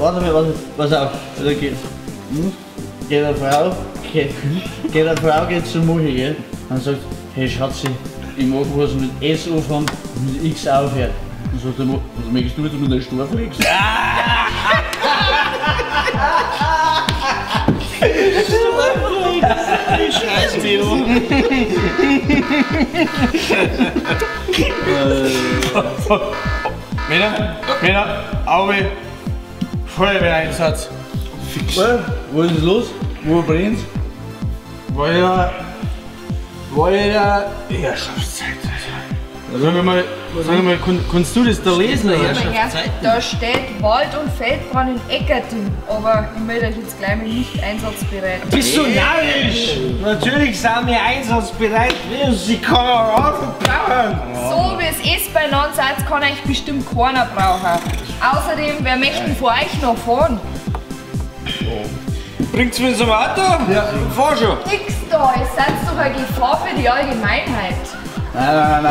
Warte, pass auf. Da geht's. Geht eine Frau geht zum Muchi, gell? Und sagt, hey Schatzi, ich mag was mit S anfangen und mit X aufhört. Und sagt der Muchi, was möchtest du jetzt mit der Storflex? Scheiße, Theo. Männer, Auge, Feuerwehreinsatz. Wo ist es los? Wo brennt's? Weiter. Herrschaftszeit. Sag mal, kannst du das da lesen? Herrschaftszeit? Da steht Wald- und Feldbrand in Eckerting, aber ich melde euch jetzt gleich mal nicht einsatzbereit. Bist du narrisch? Natürlich sind wir einsatzbereit, Sie Kameraden brauchen. So wie es ist bei Nonsens kann euch bestimmt keiner brauchen. Außerdem, wer möchte von euch noch fahren? Bringt's mich zum Auto? Ja, fahr schon. Nix da, ihr seid doch eine Gefahr für die Allgemeinheit. Nein.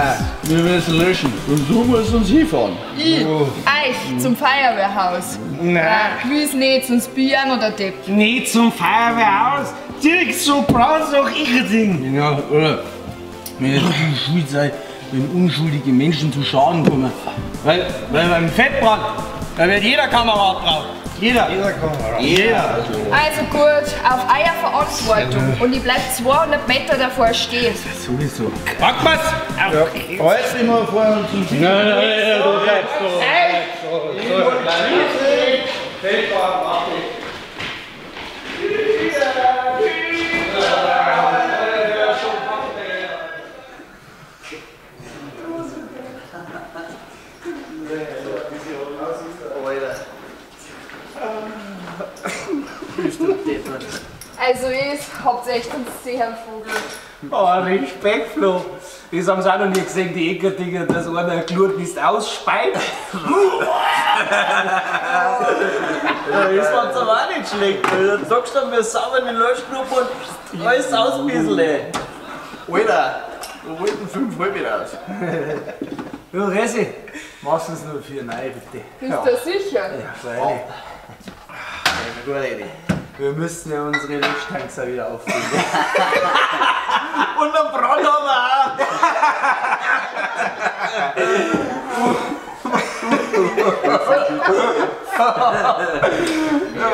Wir müssen löschen. Und du musst uns hinfahren. Euch zum Feuerwehrhaus. Nein. Gewiss nicht, sonst bin ich auch noch der Depp. Nicht zum Feuerwehrhaus. Direkt so brauchst du auch Ding. Ja, oder? Wenn jetzt die schuld sei, wenn unschuldige Menschen zu Schaden kommen. Weil beim Fettbrand, da wird jeder Kamerad braucht. Jeder Kamerad. Also gut, auf euer Verantwortung. Und ich bleib 200 Meter davor stehen. Sowieso. Pack mal's! Halt dich mal vor und zum Sieg. Nein, du bleibst so. Fettbrand, mach dich. Also ich hab's echt einen Seerenvogel. Oh, Respekt, Flo. Das haben sie auch noch nie gesehen, die Eckerdinger, dass einer Glurt nicht ausspeit. Ja, das war's aber auch nicht schlecht. Dann sagst du, wir sauber den Löschknopf und alles ausbieseln. Alter, wir wollten 5 halb raus. Ja, Resi, machst du es nur für nein, bitte. Bist du sicher? Ja, freilich. Gute Idee. Wir müssen ja unsere Löschtanks auch wieder auffüllen. Und einen Brand haben wir auch. Ja,